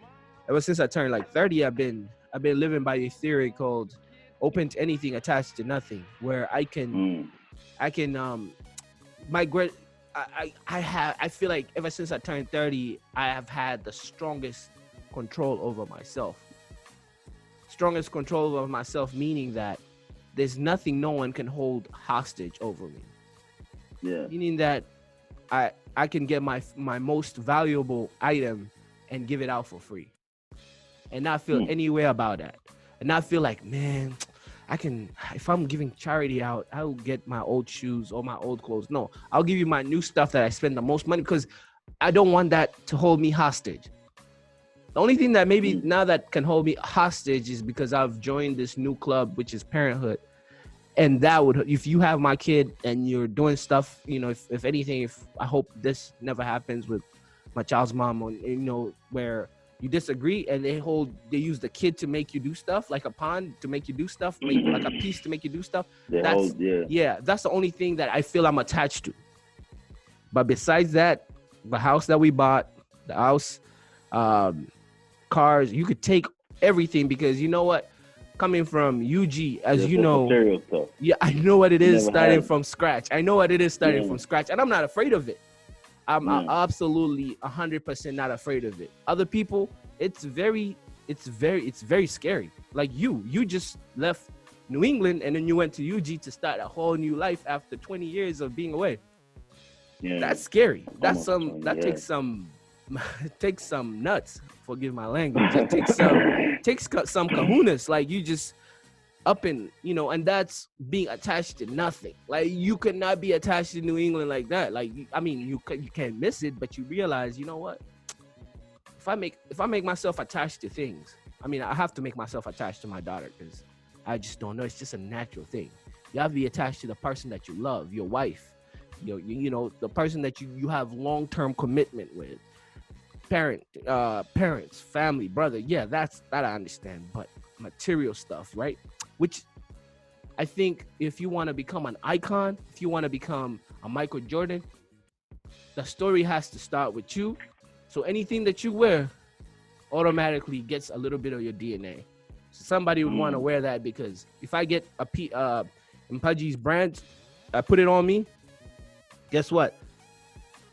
ever since I turned like 30, I've been living by a theory called open to anything, attached to nothing, where I can I feel like ever since I turned 30, I have had the strongest control over myself. Strongest control over myself, meaning that there's nothing no one can hold hostage over me. Yeah. Meaning that I can get my most valuable item and give it out for free, and not feel any way about that, and not feel like, man, I can, if I'm giving charity out, I'll get my old shoes or my old clothes. No, I'll give you my new stuff that I spend the most money, because I don't want that to hold me hostage. The only thing that maybe now that can hold me hostage is because I've joined this new club, which is parenthood. And that would, if you have my kid and you're doing stuff, you know, if anything, if I hope this never happens with my child's mom, or, you know, where you disagree and they use the kid to make you do stuff, like a pawn to make you do stuff, like a piece to make you do stuff. That's the only thing that I feel I'm attached to. But besides that, the house that we bought, the house, cars, you could take everything, because you know what? Coming from UG, as you know, yeah, I know what it is starting from scratch. I know what it is starting from scratch, and I'm not afraid of it. I'm absolutely 100% not afraid of it. Other people, it's very scary. Like you just left New England and then you went to UG to start a whole new life after 20 years of being away. Yeah, that's scary. That's takes some nuts. Forgive my language. It takes some kahunas. Like, you just up and, you know, and that's being attached to nothing. Like, you could not be attached to New England like that. Like, I mean, you can't miss it, but you realize, you know what? If I make myself attached to things, I mean, I have to make myself attached to my daughter, because I just don't know. It's just a natural thing. You have to be attached to the person that you love, your wife, you know, the person that you have long-term commitment with. Parents, family, brother, yeah, that I understand. But material stuff, right? Which I think, if you want to become an icon, if you want to become a Michael Jordan, the story has to start with you. So anything that you wear automatically gets a little bit of your DNA. So somebody would want to wear that, because if I get a Mpagi's brand, I put it on me, guess what?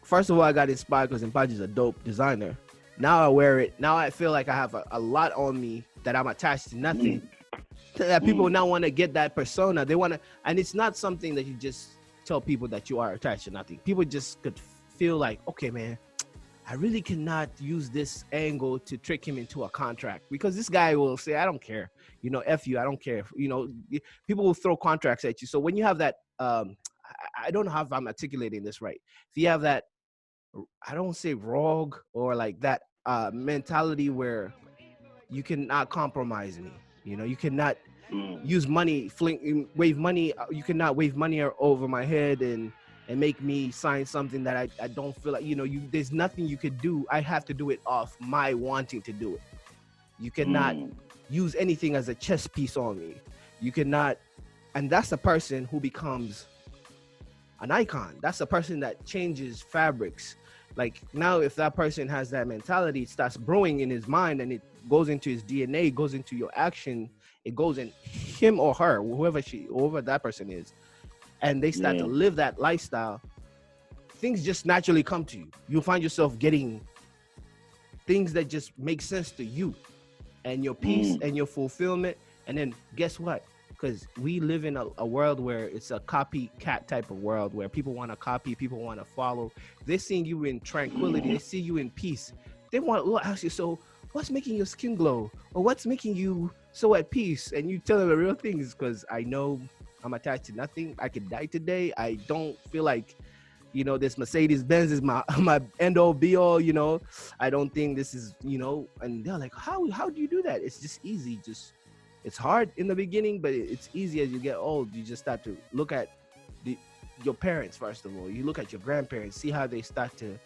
First of all, I got inspired because Mpagi's a dope designer. Now I wear it. Now I feel like I have a lot on me that I'm attached to nothing. That people now want to get that persona. They want to, and it's not something that you just tell people that you are attached to nothing. People just could feel like, okay, man, I really cannot use this angle to trick him into a contract, because this guy will say, I don't care. You know, F you, I don't care. You know, people will throw contracts at you. So when you have that, I don't know if I'm articulating this right. If you have that, I don't say rogue, or like that mentality where you cannot compromise me. You know, you cannot use money, wave money. You cannot wave money over my head and make me sign something that I don't feel like, you know, there's nothing you could do. I have to do it off my wanting to do it. You cannot use anything as a chess piece on me. You cannot, and that's the person who becomes an icon. That's the person that changes fabrics. Like, now, if that person has that mentality, it starts brewing in his mind, and it goes into his DNA, goes into your action, it goes in him or her, whoever that person is, and they start to live that lifestyle. Things just naturally come to you. You'll find yourself getting things that just make sense to you and your peace and your fulfillment. And then guess what? Because we live in a world where it's a copycat type of world, where people want to copy, people want to follow. They're seeing you in tranquility. They see you in peace. They want to ask you, so what's making your skin glow? Or what's making you so at peace? And you tell them the real thing is, because I know I'm attached to nothing. I could die today. I don't feel like, you know, this Mercedes-Benz is my end all be all, you know. I don't think this is, you know. And they're like, how do you do that? It's just easy. It's hard in the beginning, but it's easy as you get old. You just start to look at your parents, first of all. You look at your grandparents, see how they start to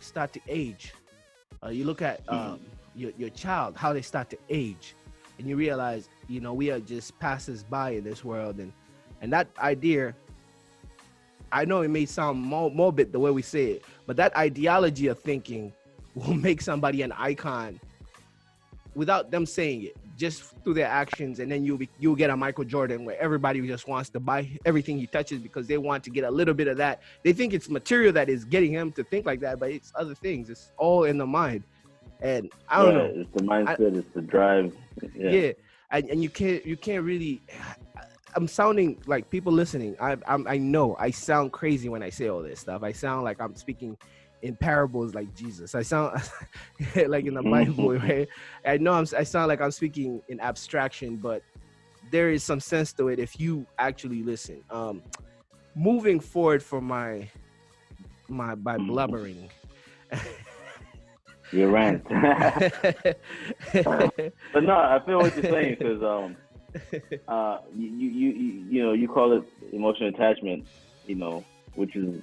start to age. You look at your child, how they start to age, and you realize, you know, we are just passers by in this world, and that idea, I know it may sound morbid the way we say it, but that ideology of thinking will make somebody an icon without them saying it. just through their actions, and then you'll get a Michael Jordan where everybody just wants to buy everything he touches because they want to get a little bit of that. They think it's material that is getting him to think like that, but it's other things. It's all in the mind, and I don't know. It's the mindset. It's the drive. Yeah, and you can't really. I'm sounding like people listening. I know I sound crazy when I say all this stuff. I sound like I'm speaking in parables like Jesus. I sound like in the Bible, right? I know I sound like I'm speaking in abstraction, but there is some sense to it if you actually listen. Moving forward for my by blubbering. Your rant. But no, I feel what you're saying because you call it emotional attachment, which is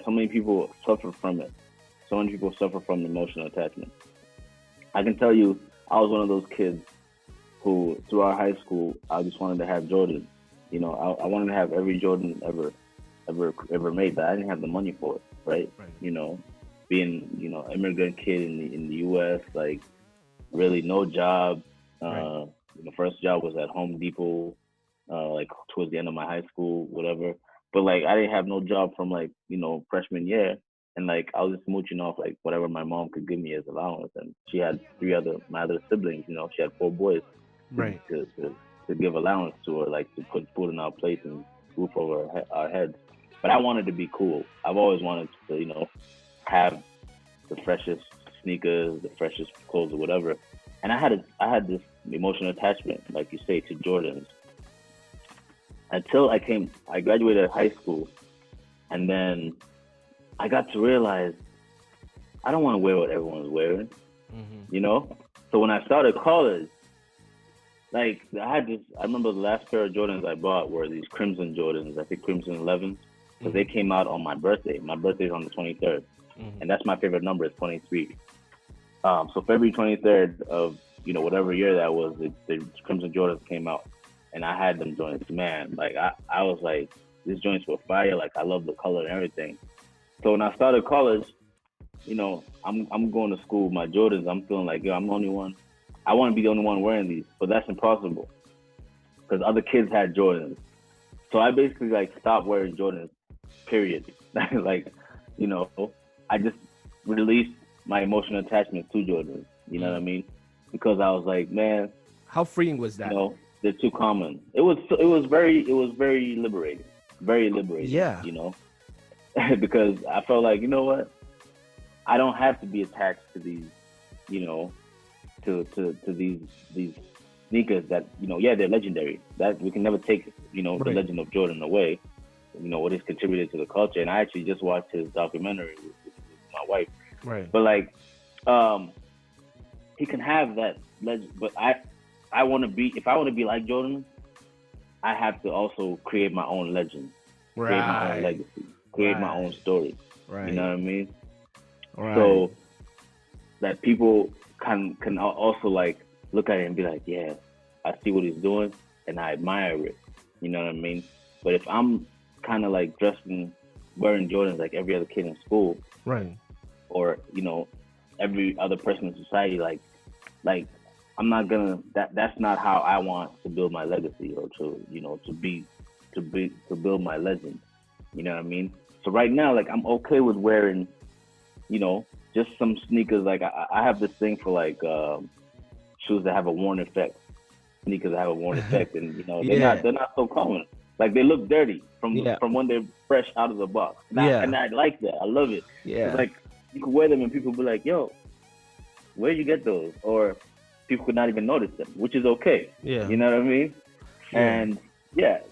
so many people suffer from it. So many people suffer from emotional attachment. I can tell you, I was one of those kids who, throughout high school, I just wanted to have Jordan. I wanted to have every Jordan ever made, but I didn't have the money for it, right? Being immigrant kid in the U.S., like really no job. The first job was at Home Depot, like towards the end of my high school, whatever. But like I didn't have no job from like freshman year, and like I was just mooching off like whatever my mom could give me as allowance. And she had my other siblings. She had 4 boys, right? To give allowance to her, like to put food in our plate and roof over our heads. But I wanted to be cool. I've always wanted to have the freshest sneakers, the freshest clothes, or whatever. And I had this emotional attachment, like you say, to Jordans. Until I graduated high school, and then I got to realize I don't want to wear what everyone's wearing, So when I started college, like I remember the last pair of Jordans I bought were these Crimson Jordans, I think Crimson 11s, because they came out on my birthday. My birthday's on the 23rd, and that's my favorite number, is 23. So February 23rd of whatever year that was, the Crimson Jordans came out. And I had them joints, man. Like I was like, these joints were fire. Like I love the color and everything. So when I started college, I'm going to school with my Jordans. I'm feeling like, I'm the only one. I want to be the only one wearing these, but that's impossible because other kids had Jordans. So I basically like stopped wearing Jordans. Period. Like, I just released my emotional attachment to Jordans. You know what I mean? Because I was like, man, how freeing was that? They're too common. It was very liberating. Very liberating. Yeah. Because I felt like, what? I don't have to be attached to these, to these sneakers that, they're legendary. That we can never take, the legend of Jordan away. What he's contributed to the culture. And I actually just watched his documentary with my wife. Right. But like, he can have that legend, but I want to be, if I want to be like Jordan, I have to also create my own legend, create my own legacy, create my own story. Right. You know what I mean? Right. So that people can also like look at it and be like, yeah, I see what he's doing and I admire it. You know what I mean? But if I'm kind of like wearing Jordans like every other kid in school, right, or every other person in society, like I'm not gonna. That's not how I want to build my legacy, or to build my legend. You know what I mean? So right now, like I'm okay with wearing, just some sneakers. Like I have this thing for like shoes that have a worn effect, sneakers that have a worn effect, and they're not so common. Like they look dirty from when they're fresh out of the box. And I like that. I love it. Yeah. It's like you can wear them and people be like, "Yo, where'd you get those?" Or people could not even notice them, which is okay. Yeah. You know what I mean? Yeah. And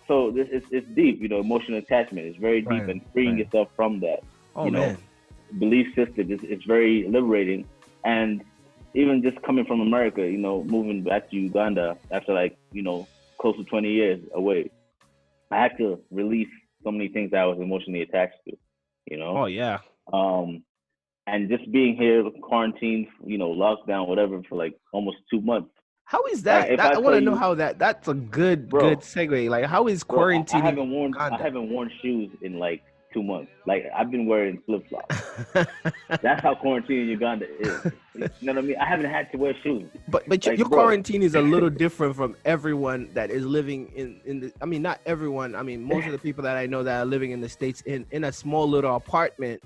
so it's deep, emotional attachment. It's very deep, and freeing yourself from that, man. Belief system. It's very liberating. And even just coming from America, moving back to Uganda after like, close to 20 years away, I had to release so many things that I was emotionally attached to, Oh, yeah. And just being here, quarantined, lockdown, whatever, for like almost 2 months. How is that? I want to know how that's a good segue. Like, how is quarantine? I haven't worn shoes in like 2 months. Like I've been wearing flip flops. That's how quarantine in Uganda is. You know what I mean? I haven't had to wear shoes. But Like, your bro. quarantine is a little different from everyone that is living in the. I mean, not everyone. I mean, most of the people that I know that are living in the States in a small little apartment,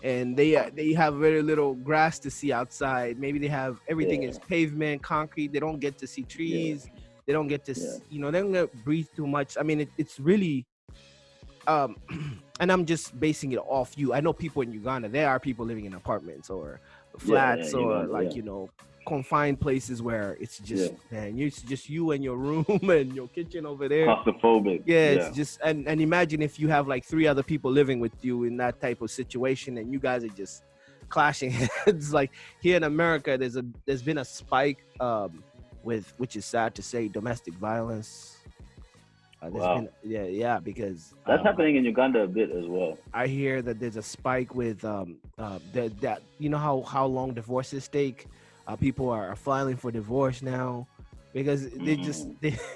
and they have very little grass to see outside. Maybe they have everything is pavement, concrete. They don't get to see trees. They don't get to they don't get to breathe too much. I mean, it's really and I'm just basing it off you. I know people in Uganda. There are people living in apartments or flats or Uganda, like confined places where it's just man, it's just you and your room and your kitchen over there. Claustrophobic. It's just and imagine if you have like 3 other people living with you in that type of situation and you guys are just clashing heads. Like here in America, there's been a spike with, which is sad to say, domestic violence. Wow. Because that's happening in Uganda a bit as well. I hear that there's a spike with that you know how long divorces take. People are filing for divorce now because they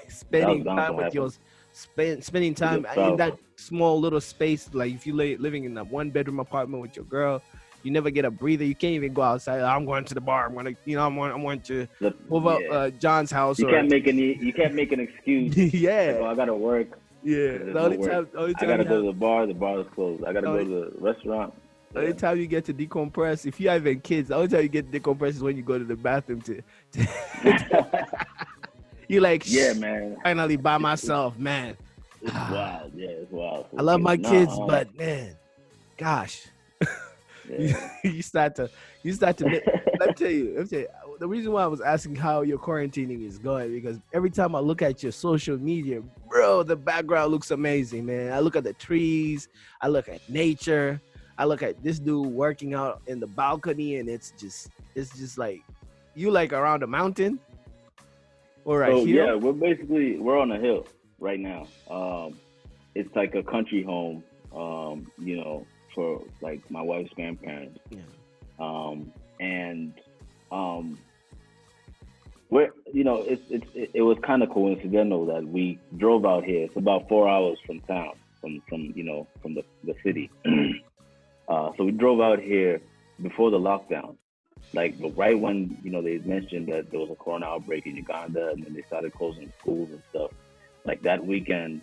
spending time with spending time in that small little space. Like if you living in a 1-bedroom apartment with your girl, you never get a breather. You can't even go outside. I'm going to the bar. I'm going to move up John's house. You can't make an excuse. Like, I gotta work. The only time I gotta go to the bar. The bar is closed. I gotta go to the restaurant. The only time you get to decompress, if you have kids, the only time you get to decompress is when you go to the bathroom to you like, man. Finally by myself, man. It's wild. Yeah, it's wild. I love my kids, but man, gosh. You start to let me tell you, the reason why I was asking how your quarantining is going, because every time I look at your social media, bro, the background looks amazing, man. I look at the trees, I look at nature, I look at this dude working out in the balcony, and it's just like you like around a mountain or a hill. Yeah, we're on a hill right now. It's like a country home, for like my wife's grandparents. We're it was kind of coincidental that we drove out here. It's about 4 hours from town, from the city. So we drove out here before the lockdown, like right when they mentioned that there was a corona outbreak in Uganda, and then they started closing schools and stuff. Like that weekend,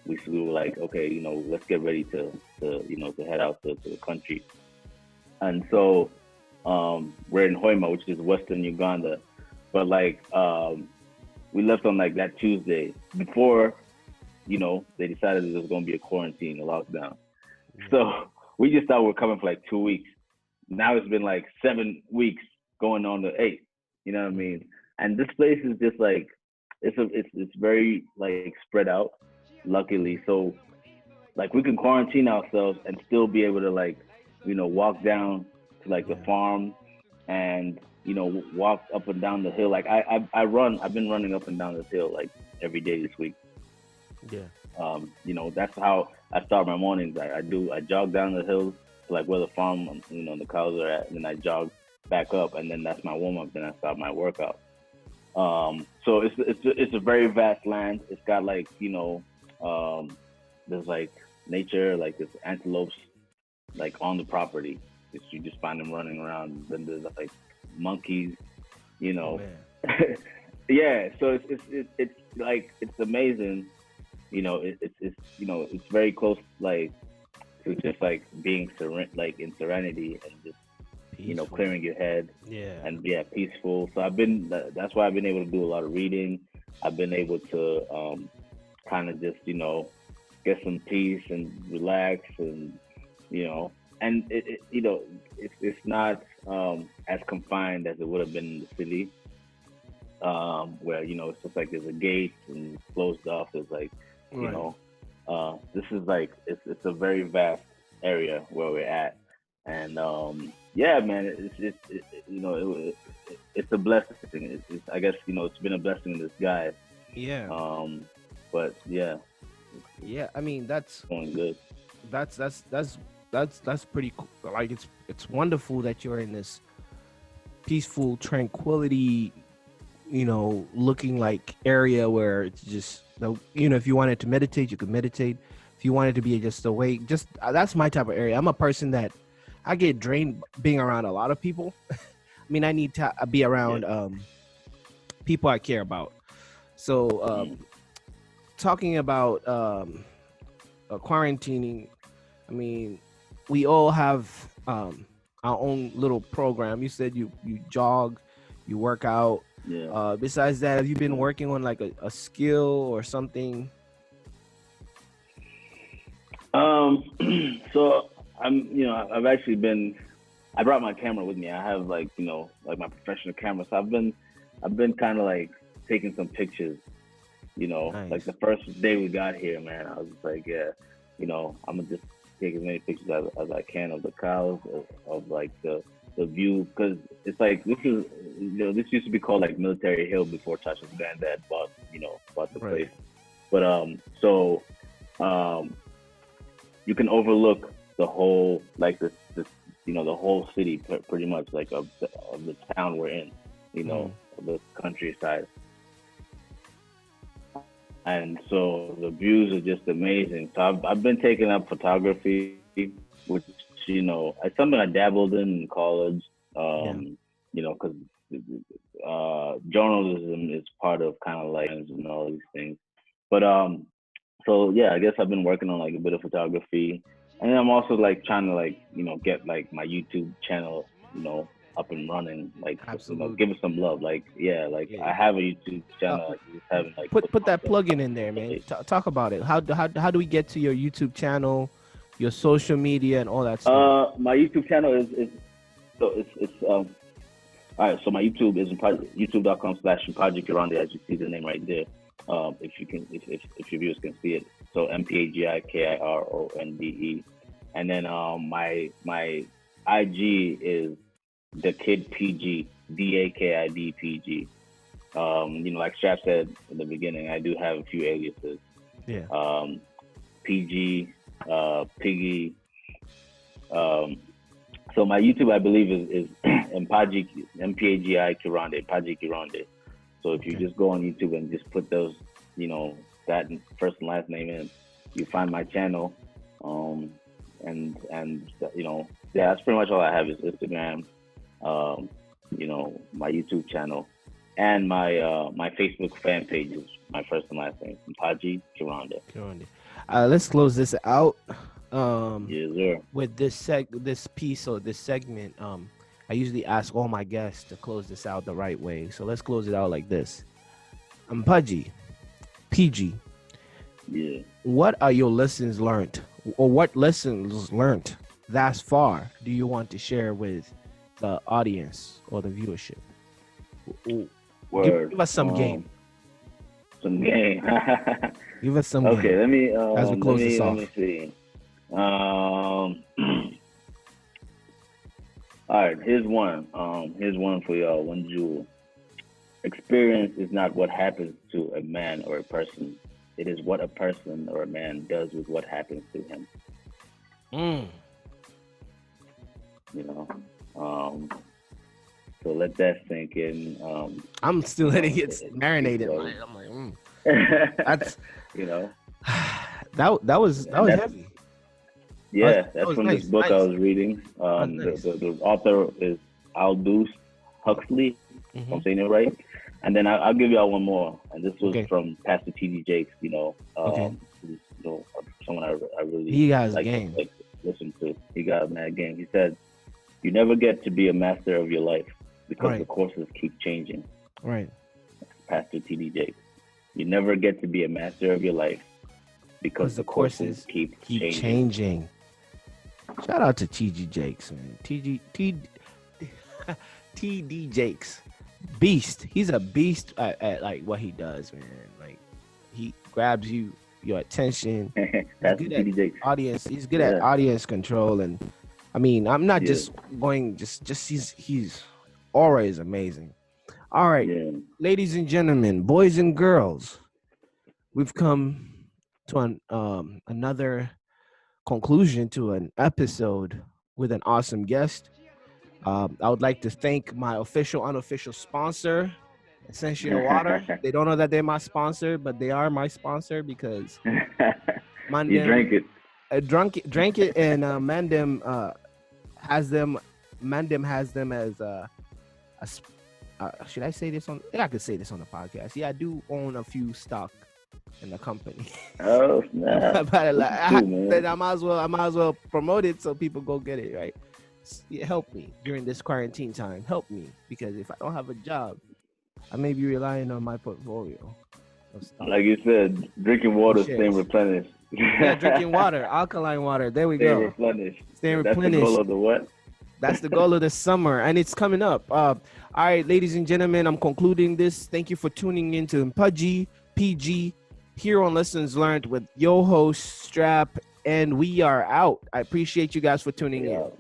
we were like, okay, let's get ready to head out to the country. And so we're in Hoima, which is Western Uganda. But like we left on like that Tuesday before, they decided there was going to be a quarantine, a lockdown. So we just thought we were coming for like 2 weeks. Now it's been like 7 weeks going on to 8. You know what I mean? And this place is just like, it's very like spread out. Luckily, so like we can quarantine ourselves and still be able to like walk down to like the farm and walk up and down the hill. Like I've been running up and down this hill like every day this week. That's how I start my mornings. I jog down the hill to like where the farm the cows are at, and then I jog back up, and then that's my warm-up, then I start my workout. So it's a very vast land. It's got like there's like nature, like there's antelopes like on the property. You just find them running around. Then there's like monkeys, Oh, yeah. So it's like it's amazing. It's very close like to just like being in serenity and just peaceful. Clearing your head. And peaceful. So that's why I've been able to do a lot of reading. I've been able to kind of just get some peace and relax, and and it's not as confined as it would have been in the city, where it's just like there's a gate and it's closed off. There's like this is like it's a very vast area where we're at, and man, it's a blessing. I guess it's been a blessing in disguise. But I mean that's going good. That's pretty cool. Like it's wonderful that you're in this peaceful tranquility, looking like area where it's just if you wanted to meditate, you could meditate. if you wanted to be just awake, just that's my type of area. I'm a person that I get drained being around a lot of people. I mean, I need to be around people I care about. So talking about quarantining, I mean, we all have our own little program. You said you jog, you work out. Yeah. Besides that, have you been working on like a skill or something? So I've actually been. I brought my camera with me. I have like like my professional camera. So I've been kind of like taking some pictures. Nice. Like the first day we got here, man, I was just like, yeah, I'm gonna just take as many pictures as I can of the cows, of like the view, because it's like this is, this used to be called like Military Hill before Tasha's granddad bought the Right. place. But you can overlook the whole like this the whole city pretty much, like of the town we're in, of the countryside. And so the views are just amazing. So I've been taking up photography, which it's something I dabbled in college. Because journalism is part of kind of like and all these things. But so yeah, I guess I've been working on like a bit of photography, and then I'm also like trying to like get like my YouTube channel up and running, like Absolutely. give it some love, like I have a YouTube channel, I just haven't like put that plug in there, man. Talk about it. How do we get to your YouTube channel, your social media, and all that stuff? My YouTube channel is so it's all right. So my YouTube is youtube.com/Mpagi Kironde, as you see the name right there. If your viewers can see it. So MPAGI KIRONDE, and then my IG is the Kid PG, DAKID PG. Like Strap said in the beginning, I do have a few aliases. Yeah. PG, Piggy. So my YouTube, I believe, is Mpagi, MPAGI Kironde, Mpagi Kironde. So if you just go on YouTube and just put those, that first and last name in, you find my channel. And that's pretty much all I have is Instagram, my YouTube channel, and my Facebook fan page is my first and last name, Mpagi Kironde. Let's close this out. Yes, sir. With this piece or this segment, I usually ask all my guests to close this out the right way. So let's close it out like this. Mpagi, PG. Yeah. What are your lessons learned, or what lessons learned thus far do you want to share with the audience or the viewership? Word. Give us some game. Some game. Give us some okay, game. let me as we close this off. Let me see. All right, here's one. Here's one for y'all. One jewel. Experience is not what happens to a man or a person. It is what a person or a man does with what happens to him. So let that sink in. I'm still letting it marinated. I'm like, that's that was heavy. Yeah, that that's was from nice, this book nice. I was reading. Nice. The author is Aldous Huxley. If I'm saying it right. And then I'll give y'all one more. And this was from Pastor T.D. Jakes. Who's, someone I really he got his game. Like listen to. He got a mad game. He said, "You never get to be a master of your life because the courses keep changing." Right. Pastor T.D. Jakes. You never get to be a master of your life because the courses keep changing. Shout out to T.D. Jakes, man. T.D. Jakes. Beast. He's a beast at like what he does, man. Like he grabs your attention. That's T.D. Jakes. Audience. He's good at audience control, and I mean, I'm not just going. Just he's aura is amazing. All right, ladies and gentlemen, boys and girls, we've come to another conclusion to an episode with an awesome guest. I would like to thank my official, unofficial sponsor, Essential Water. They don't know that they're my sponsor, but they are my sponsor because You drank it. Drank it, and Mandem has them. Mandem has them as should I say this on? Yeah, I could say this on the podcast. Yeah, I do own a few stock in the company. Oh snap! But Man. I might as well promote it so people go get it, right? Yeah, help me during this quarantine time. Help me, because if I don't have a job, I may be relying on my portfolio of stock. Like you said, drinking water, Shares. staying replenished. Yeah, drinking water, alkaline water. There we Staying go. replenished. Staying That's replenished. the goal of the what? That's the goal of the summer, and it's coming up. All right, ladies and gentlemen, I'm concluding this. Thank you for tuning in to Mpagi PG here on Lessons Learned with your host Strap, and we are out. I appreciate you guys for tuning in.